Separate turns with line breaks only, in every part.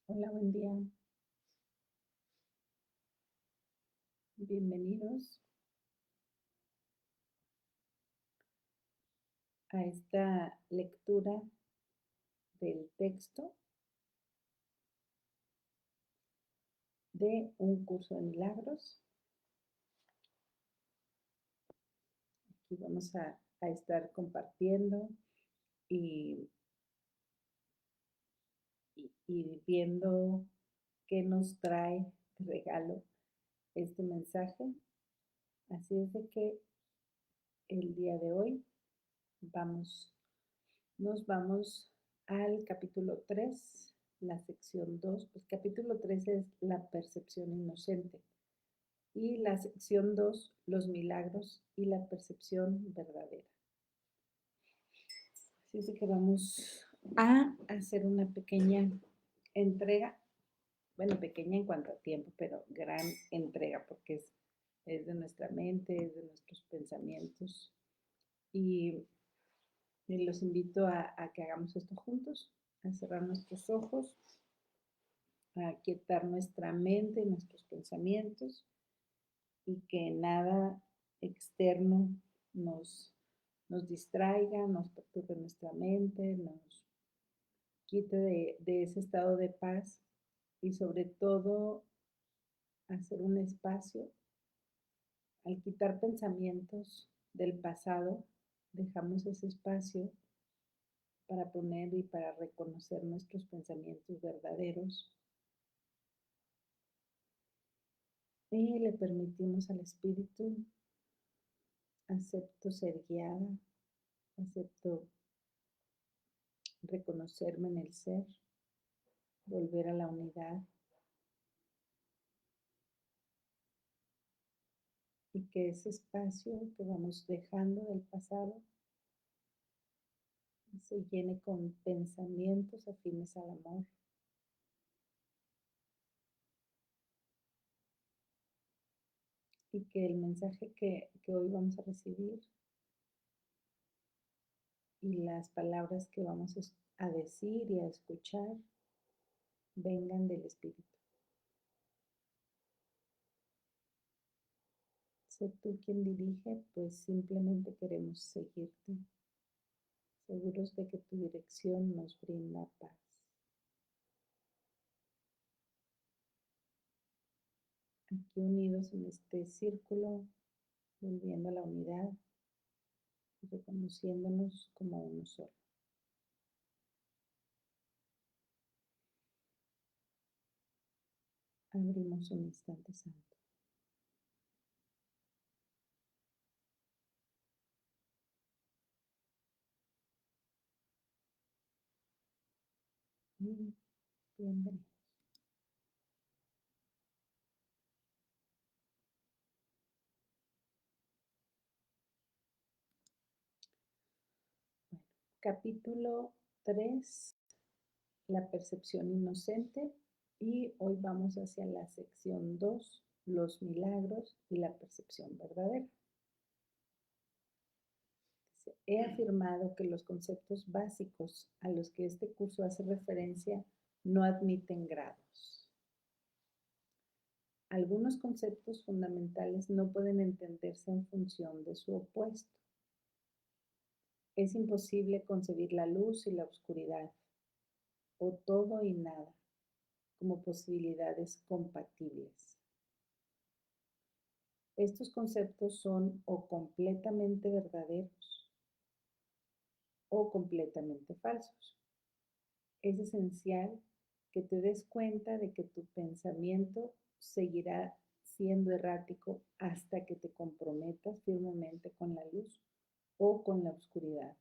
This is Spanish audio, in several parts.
Hola, buen día. Bienvenidos a esta lectura del texto de Un Curso de Milagros. Aquí vamos a estar compartiendo y, y viendo qué nos trae de regalo este mensaje. Así es de que el día de hoy vamos, nos vamos al capítulo 3, la sección 2. Pues capítulo 3 es la percepción inocente. Y la sección 2, los milagros y la percepción verdadera. Así es que vamos a hacer una pequeña entrega, bueno, pequeña en cuanto a tiempo, pero gran entrega porque es de nuestra mente, es de nuestros pensamientos. Y, y los invito a que hagamos esto juntos, a cerrar nuestros ojos, a quietar nuestra mente, nuestros pensamientos y que nada externo nos, nos distraiga, nos perturbe nuestra mente, nos quite de ese estado de paz y sobre todo hacer un espacio. Al quitar pensamientos del pasado, dejamos ese espacio para poner y para reconocer nuestros pensamientos verdaderos y le permitimos al espíritu, acepto ser guiada, acepto reconocerme en el ser, volver a la unidad y que ese espacio que vamos dejando del pasado se llene con pensamientos afines al amor y que el mensaje que hoy vamos a recibir y las palabras que vamos a decir y a escuchar vengan del espíritu. Sé tú quien dirige, pues simplemente queremos seguirte, seguros de que tu dirección nos brinda paz. Aquí unidos en este círculo, volviendo a la unidad, reconociéndonos como uno solo. Abrimos un instante santo. Bienvenidos. Bueno, capítulo 3, la percepción inocente. Y hoy vamos hacia la sección 2, los milagros y la percepción verdadera. He afirmado que los conceptos básicos a los que este curso hace referencia no admiten grados. Algunos conceptos fundamentales no pueden entenderse en función de su opuesto. Es imposible concebir la luz y la oscuridad, o todo y nada, como posibilidades compatibles. Estos conceptos son o completamente verdaderos o completamente falsos. Es esencial que te des cuenta de que tu pensamiento seguirá siendo errático hasta que te comprometas firmemente con la luz o con la oscuridad.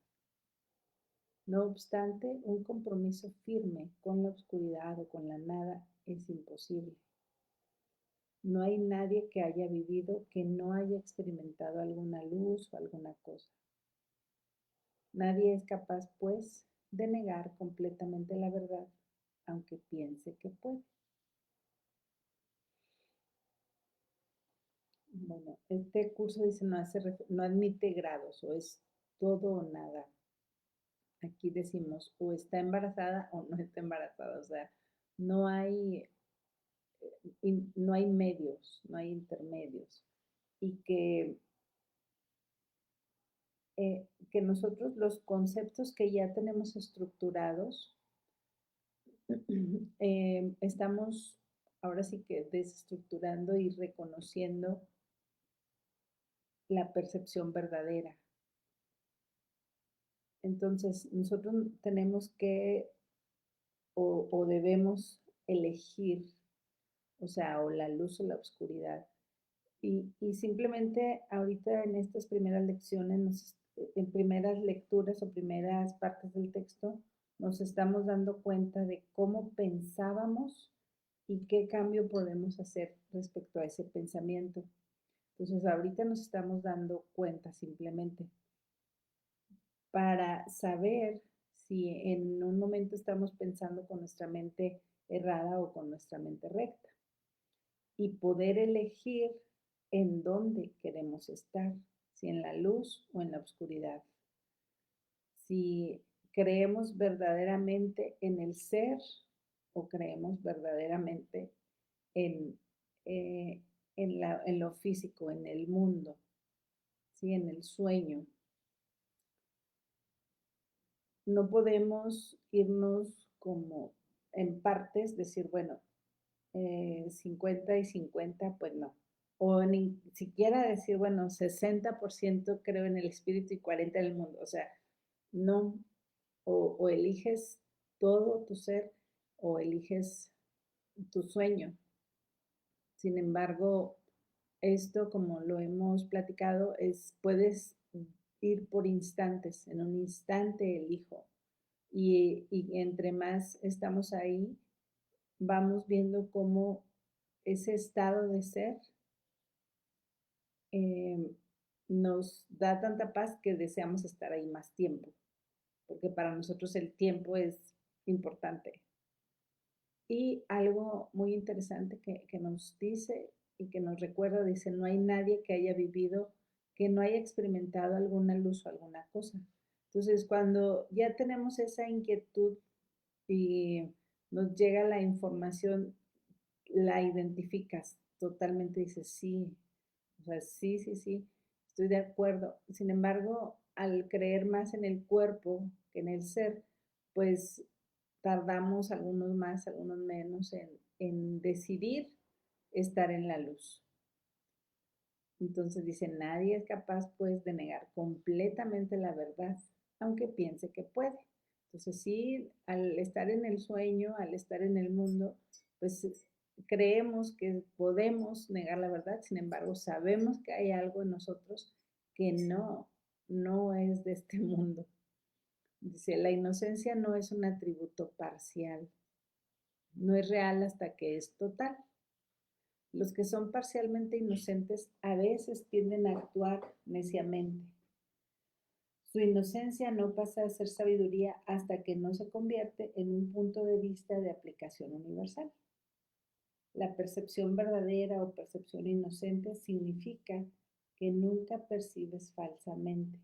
No obstante, un compromiso firme con la oscuridad o con la nada es imposible. No hay nadie que haya vivido que no haya experimentado alguna luz o alguna cosa. Nadie es capaz, pues, de negar completamente la verdad, aunque piense que puede. Bueno, este curso dice no admite grados o es todo o nada. aquí decimos o está embarazada o no está embarazada, o sea, no hay, no hay medios, no hay intermedios. Y que nosotros los conceptos que ya tenemos estructurados, estamos ahora sí que desestructurando y reconociendo la percepción verdadera. Entonces, nosotros tenemos que o debemos elegir, o sea, o la luz o la oscuridad. Y simplemente ahorita en estas primeras lecciones, en primeras lecturas o primeras partes del texto, nos estamos dando cuenta de cómo pensábamos y qué cambio podemos hacer respecto a ese pensamiento. Entonces, ahorita nos estamos dando cuenta simplemente para saber si en un momento estamos pensando con nuestra mente errada o con nuestra mente recta y poder elegir en dónde queremos estar, si en la luz o en la oscuridad, si creemos verdaderamente en el ser o creemos verdaderamente en, eh, en lo físico, en el mundo, ¿sí? En el sueño. No podemos irnos como en partes, decir, bueno, 50 y 50, pues no. O ni siquiera decir, bueno, 60% creo en el espíritu y 40 en el mundo. O sea, no. O eliges todo tu ser o eliges tu sueño. Sin embargo, esto, como lo hemos platicado, puedes ir por instantes. En un instante elijo. Y entre más estamos ahí, vamos viendo cómo ese estado de ser eh, nos da tanta paz que deseamos estar ahí más tiempo, porque para nosotros el tiempo es importante. Y algo muy interesante que nos dice y que nos recuerda, dice, no hay nadie que haya vivido, que no haya experimentado alguna luz o alguna cosa. Entonces, cuando ya tenemos esa inquietud y nos llega la información, la identificas totalmente, dices, sí, o sea, sí, sí, sí, estoy de acuerdo. Sin embargo, al creer más en el cuerpo que en el ser, pues tardamos algunos más, algunos menos en decidir estar en la luz. Entonces dice, nadie es capaz pues de negar completamente la verdad, aunque piense que puede. Entonces sí, al estar en el sueño, al estar en el mundo, pues creemos que podemos negar la verdad, sin embargo sabemos que hay algo en nosotros que no es de este mundo. Dice, la inocencia no es un atributo parcial, no es real hasta que es total. Los que son parcialmente inocentes a veces tienden a actuar neciamente. Su inocencia no pasa a ser sabiduría hasta que no se convierte en un punto de vista de aplicación universal. La percepción verdadera o percepción inocente significa que nunca percibes falsamente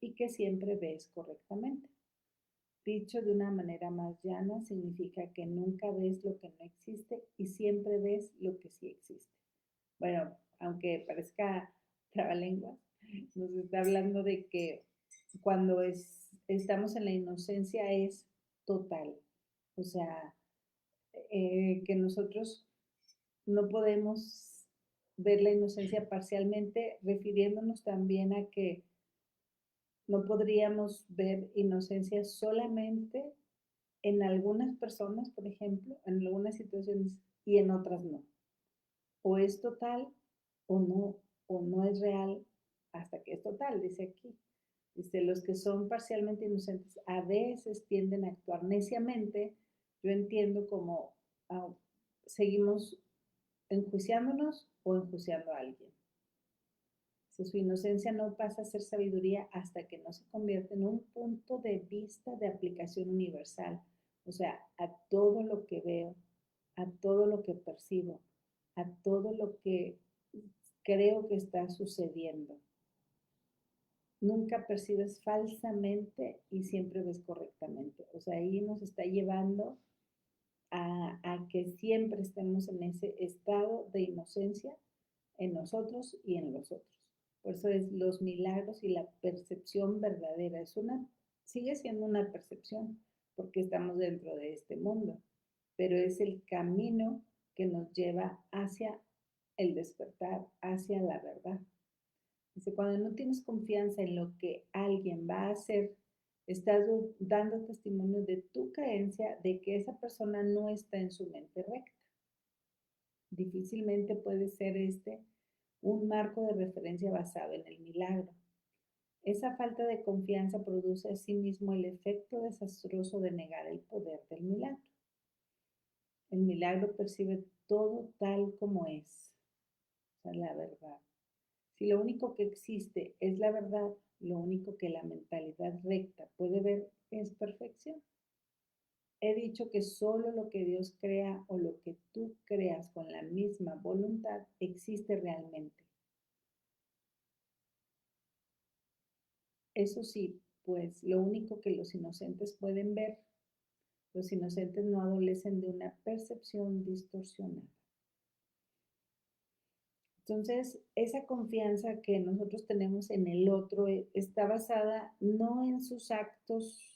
y que siempre ves correctamente. Dicho de una manera más llana, significa que nunca ves lo que no existe y siempre ves lo que sí existe. Bueno, aunque parezca trabalenguas, nos está hablando de que cuando estamos en la inocencia es total. O sea, que nosotros no podemos ver la inocencia parcialmente, refiriéndonos también a que no podríamos ver inocencia solamente en algunas personas, por ejemplo, en algunas situaciones y en otras no. O es total o no es real hasta que es total, dice aquí. Dice, los que son parcialmente inocentes a veces tienden a actuar neciamente. Yo entiendo como seguimos enjuiciándonos o enjuiciando a alguien. Si su inocencia no pasa a ser sabiduría hasta que no se convierte en un punto de vista de aplicación universal. O sea, a todo lo que veo, a todo lo que percibo, a todo lo que creo que está sucediendo. nunca percibes falsamente y siempre ves correctamente. O sea, ahí nos está llevando a que siempre estemos en ese estado de inocencia en nosotros y en los otros. Por eso es los milagros y la percepción verdadera. Sigue siendo una percepción porque estamos dentro de este mundo, pero es el camino que nos lleva hacia el despertar, hacia la verdad. Dice, cuando no tienes confianza en lo que alguien va a hacer, estás dando testimonio de tu creencia de que esa persona no está en su mente recta. Difícilmente puede ser un marco de referencia basado en el milagro. Esa falta de confianza produce asimismo el efecto desastroso de negar el poder del milagro. El milagro percibe todo tal como es, o sea, la verdad. Si lo único que existe es la verdad, lo único que la mentalidad recta puede ver es perfección. He dicho que solo lo que Dios crea o lo que tú creas con la misma voluntad existe realmente. Eso sí, pues lo único que los inocentes pueden ver, los inocentes no adolecen de una percepción distorsionada. Entonces, esa confianza que nosotros tenemos en el otro está basada no en sus actos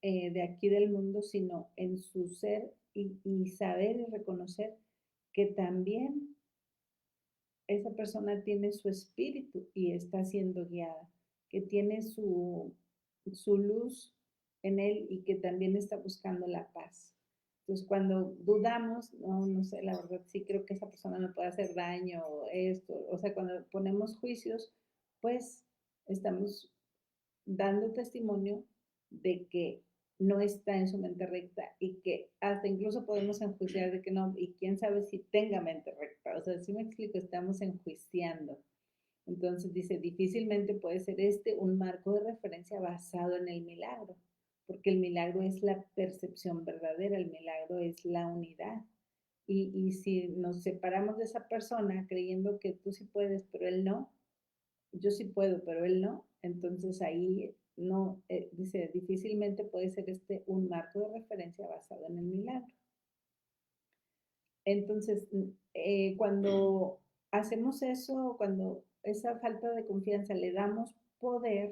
de aquí del mundo, sino en su ser y saber y reconocer que también esa persona tiene su espíritu y está siendo guiada, que tiene su luz en él y que también está buscando la paz. Entonces, cuando dudamos, no sé, la verdad sí creo que esa persona me puede hacer daño o esto, o sea, cuando ponemos juicios, pues estamos dando testimonio de que no está en su mente recta y que hasta incluso podemos enjuiciar de que no, y quién sabe si tenga mente recta. O sea, si me explico, estamos enjuiciando. Entonces dice, difícilmente puede ser un marco de referencia basado en el milagro, porque el milagro es la percepción verdadera, el milagro es la unidad. Y si nos separamos de esa persona creyendo que tú sí puedes, pero él no, yo sí puedo, pero él no, entonces ahí no, dice, difícilmente puede ser un marco de referencia basado en el milagro. Entonces, cuando hacemos eso, cuando esa falta de confianza le damos poder,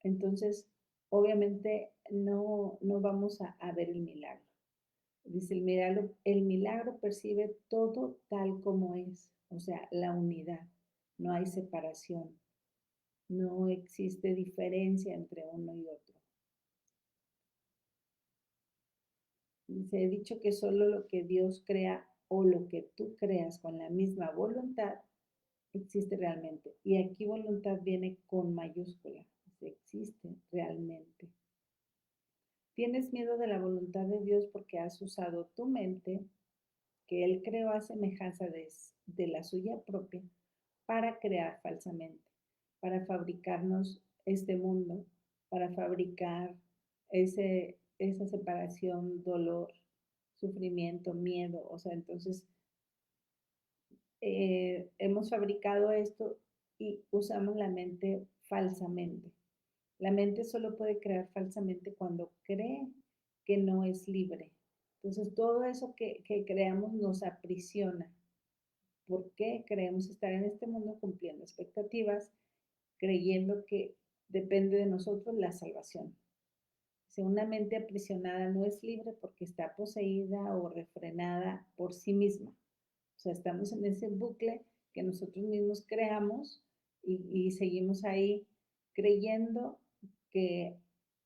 entonces obviamente no vamos a ver el milagro. Dice el milagro percibe todo tal como es, o sea, la unidad, no hay separación. No existe diferencia entre uno y otro. Se ha dicho que solo lo que Dios crea o lo que tú creas con la misma voluntad existe realmente. Y aquí voluntad viene con mayúscula. Existe realmente. Tienes miedo de la voluntad de Dios porque has usado tu mente, que Él creó a semejanza de la suya propia, para crear falsamente, para fabricarnos este mundo, para fabricar esa separación, dolor, sufrimiento, miedo. O sea, entonces hemos fabricado esto y usamos la mente falsamente. La mente solo puede crear falsamente cuando cree que no es libre. Entonces todo eso que creamos nos aprisiona. ¿Por qué creemos estar en este mundo cumpliendo expectativas, creyendo que depende de nosotros la salvación? Si una mente aprisionada no es libre porque está poseída o refrenada por sí misma. O sea, estamos en ese bucle que nosotros mismos creamos y seguimos ahí creyendo que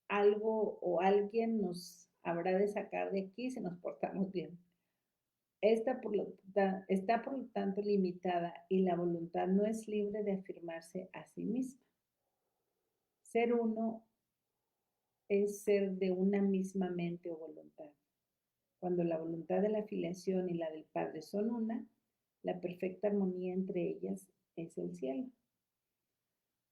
algo o alguien nos habrá de sacar de aquí si nos portamos bien. Está por lo tanto limitada y la voluntad no es libre de afirmarse a sí misma. Ser uno es ser de una misma mente o voluntad. Cuando la voluntad de la filiación y la del Padre son una, la perfecta armonía entre ellas es el cielo.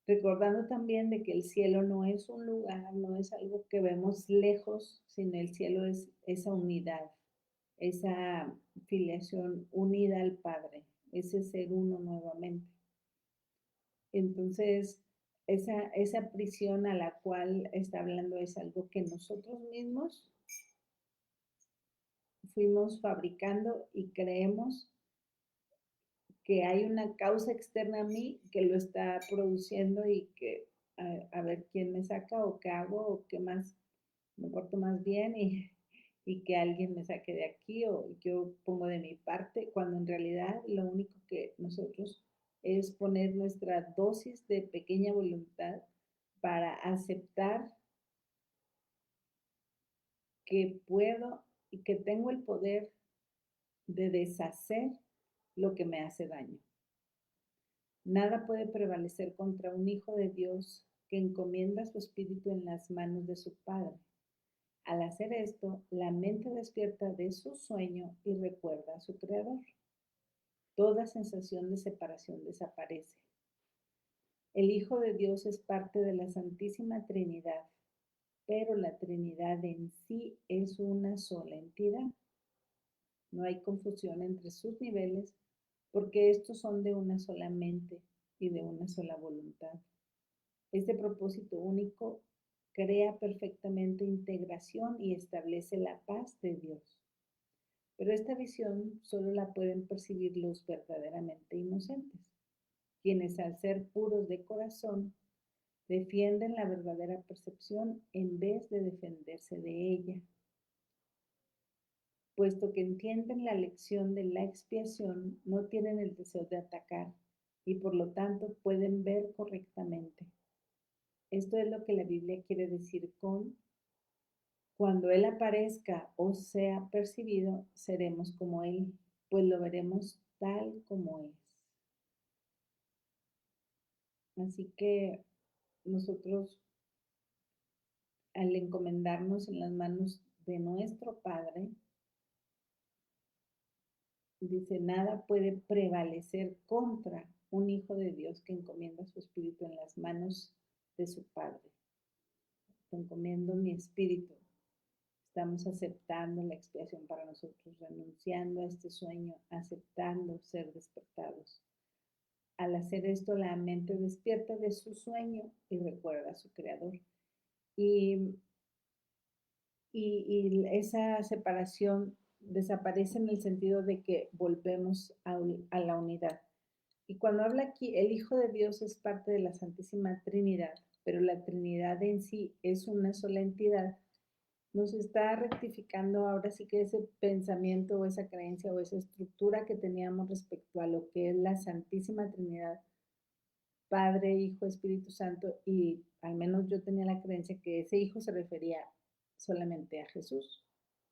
Recordando también de que el cielo no es un lugar, no es algo que vemos lejos, sino el cielo es esa unidad, esa filiación unida al Padre, ese ser uno nuevamente. Entonces, esa prisión a la cual está hablando es algo que nosotros mismos fuimos fabricando y creemos que hay una causa externa a mí que lo está produciendo y que a ver quién me saca o qué hago o qué más me porto más bien y que alguien me saque de aquí o yo pongo de mi parte, cuando en realidad lo único que nosotros es poner nuestra dosis de pequeña voluntad para aceptar que puedo y que tengo el poder de deshacer lo que me hace daño. Nada puede prevalecer contra un hijo de Dios que encomienda su espíritu en las manos de su Padre. Al hacer esto, la mente despierta de su sueño y recuerda a su Creador. Toda sensación de separación desaparece. El Hijo de Dios es parte de la Santísima Trinidad, pero la Trinidad en sí es una sola entidad. No hay confusión entre sus niveles porque estos son de una sola mente y de una sola voluntad. Este propósito único crea perfectamente integración y establece la paz de Dios. Pero esta visión solo la pueden percibir los verdaderamente inocentes, quienes al ser puros de corazón defienden la verdadera percepción en vez de defenderse de ella, puesto que entienden la lección de la expiación, no tienen el deseo de atacar y por lo tanto pueden ver correctamente. Esto es lo que la Biblia quiere decir con cuando Él aparezca o sea percibido, seremos como Él, pues lo veremos tal como es. Así que nosotros, al encomendarnos en las manos de nuestro Padre, dice, nada puede prevalecer contra un hijo de Dios que encomienda su espíritu en las manos de su Padre. Te encomiendo mi espíritu. Estamos aceptando la expiación para nosotros, renunciando a este sueño, aceptando ser despertados. Al hacer esto, la mente despierta de su sueño y recuerda a su creador. Y, y esa separación desaparece en el sentido de que volvemos a la unidad. Y cuando habla aquí, el Hijo de Dios es parte de la Santísima Trinidad, pero la Trinidad en sí es una sola entidad. Nos está rectificando ahora sí que ese pensamiento o esa creencia o esa estructura que teníamos respecto a lo que es la Santísima Trinidad, Padre, Hijo, Espíritu Santo, y al menos yo tenía la creencia que ese Hijo se refería solamente a Jesús,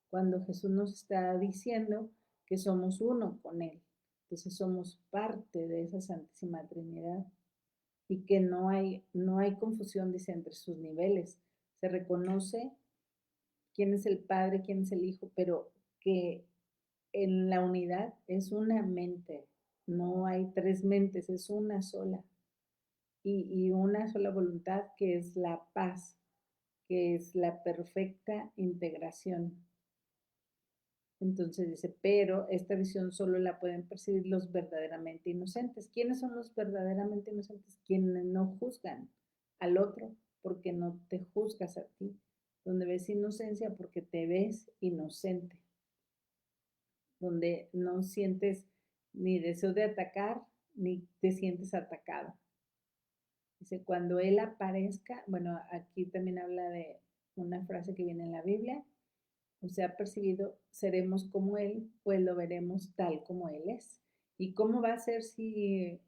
cuando Jesús nos está diciendo que somos uno con Él. Entonces somos parte de esa Santísima Trinidad y que no hay confusión, dice, entre sus niveles. Se reconoce quién es el Padre, quién es el Hijo, pero que en la unidad es una mente, no hay tres mentes, es una sola. Y una sola voluntad que es la paz, que es la perfecta integración. Entonces dice, pero esta visión solo la pueden percibir los verdaderamente inocentes. ¿Quiénes son los verdaderamente inocentes? Quienes no juzgan al otro porque no te juzgas a ti. Donde ves inocencia porque te ves inocente. Donde no sientes ni deseo de atacar ni te sientes atacado. Dice, cuando Él aparezca, bueno, aquí también habla de una frase que viene en la Biblia, o sea, percibido, seremos como Él, pues lo veremos tal como Él es. ¿Y cómo va a ser si,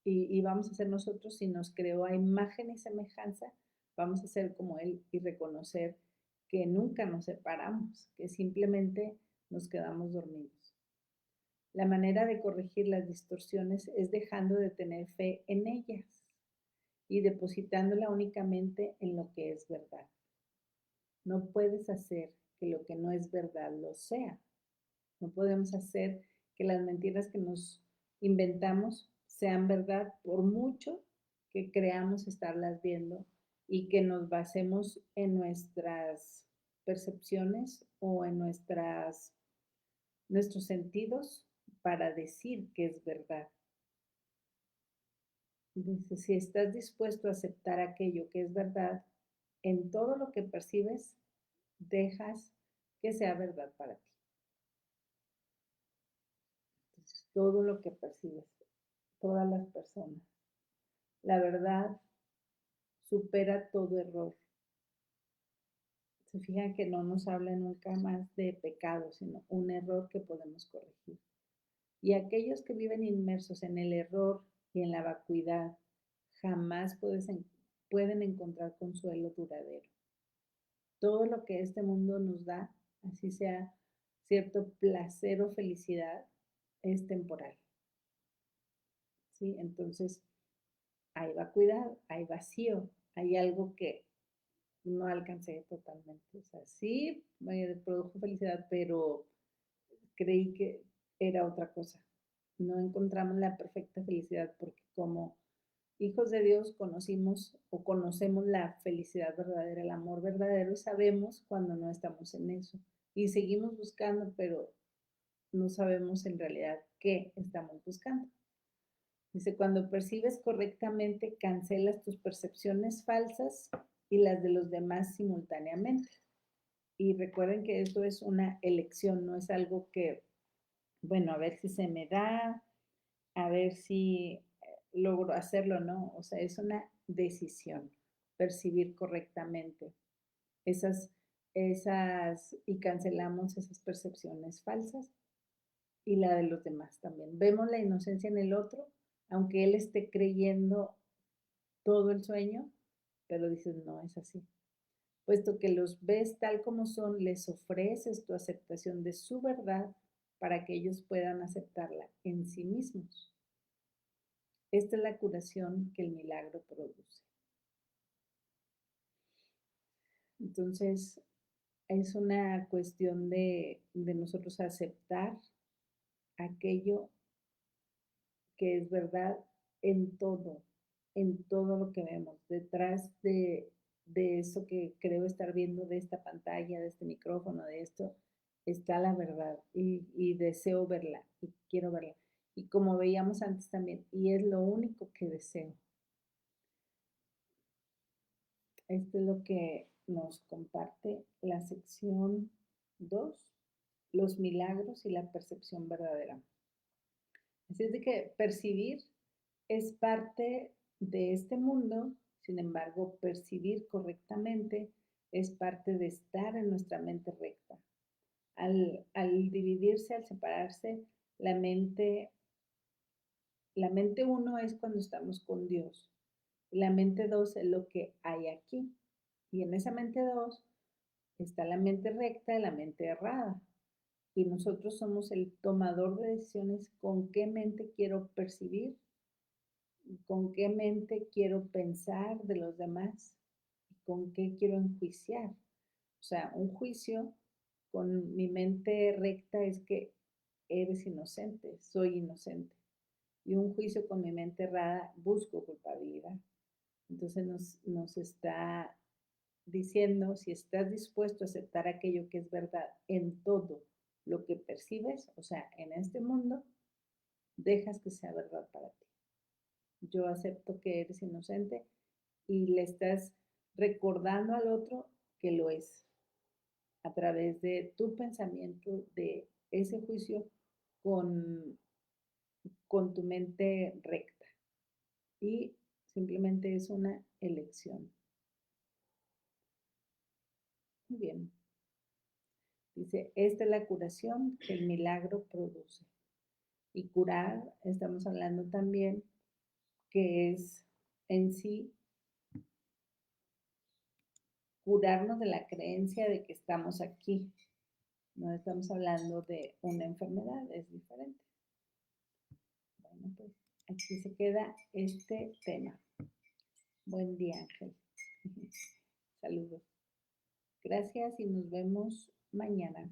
y vamos a ser nosotros si nos creó a imagen y semejanza? Vamos a ser como Él y reconocer que nunca nos separamos, que simplemente nos quedamos dormidos. La manera de corregir las distorsiones es dejando de tener fe en ellas y depositándola únicamente en lo que es verdad. No puedes hacer que lo que no es verdad lo sea. No podemos hacer que las mentiras que nos inventamos sean verdad por mucho que creamos estarlas viendo y que nos basemos en nuestras percepciones o en nuestros sentidos para decir que es verdad. Dice, si estás dispuesto a aceptar aquello que es verdad, en todo lo que percibes, dejas que sea verdad para ti. Entonces, todo lo que percibes, todas las personas, la verdad supera todo error. Se fijan que no nos habla nunca más de pecado, sino un error que podemos corregir. Y aquellos que viven inmersos en el error y en la vacuidad, jamás pueden encontrar consuelo duradero. Todo lo que este mundo nos da, así sea cierto placer o felicidad, es temporal. ¿Sí? Entonces, hay vacuidad, hay vacío, hay algo que no alcancé totalmente. O sea, sí me produjo felicidad, pero creí que era otra cosa. No encontramos la perfecta felicidad porque como hijos de Dios conocimos o conocemos la felicidad verdadera, el amor verdadero y sabemos cuando no estamos en eso. Y seguimos buscando, pero no sabemos en realidad qué estamos buscando. Dice, cuando percibes correctamente, cancelas tus percepciones falsas y las de los demás simultáneamente. Y recuerden que esto es una elección, no es algo que, bueno, a ver si se me da, a ver si logro hacerlo o no. O sea, es una decisión, percibir correctamente esas, y cancelamos esas percepciones falsas y la de los demás también. Vemos la inocencia en el otro, aunque él esté creyendo todo el sueño, pero dices, no es así. Puesto que los ves tal como son, les ofreces tu aceptación de su verdad para que ellos puedan aceptarla en sí mismos. Esta es la curación que el milagro produce. Entonces, es una cuestión de nosotros aceptar aquello que es verdad en todo lo que vemos. Detrás de eso que creo estar viendo, de esta pantalla, de este micrófono, de esto, está la verdad y deseo verla y quiero verla. Y como veíamos antes también, y es lo único que deseo. Esto es lo que nos comparte la sección 2, los milagros y la percepción verdadera. Así es de que percibir es parte de este mundo, sin embargo, percibir correctamente es parte de estar en nuestra mente recta. Al dividirse, al separarse, la mente uno es cuando estamos con Dios. La mente dos es lo que hay aquí. Y en esa mente dos está la mente recta y la mente errada. Y nosotros somos el tomador de decisiones con qué mente quiero percibir, con qué mente quiero pensar de los demás y con qué quiero enjuiciar. O sea, un juicio con mi mente recta es que eres inocente, soy inocente. Y un juicio con mi mente errada busco culpabilidad. Entonces nos está diciendo, si estás dispuesto a aceptar aquello que es verdad en todo lo que percibes, o sea, en este mundo, dejas que sea verdad para ti. Yo acepto que eres inocente y le estás recordando al otro que lo es a través de tu pensamiento, de ese juicio con, con tu mente recta. Y simplemente es una elección. Muy bien. Dice, esta es la curación que el milagro produce. Y curar, estamos hablando también que es en sí curarnos de la creencia de que estamos aquí. No estamos hablando de una enfermedad, es diferente. Bueno, pues aquí se queda este tema. Buen día, Ángel. Saludos. Gracias y nos vemos mañana.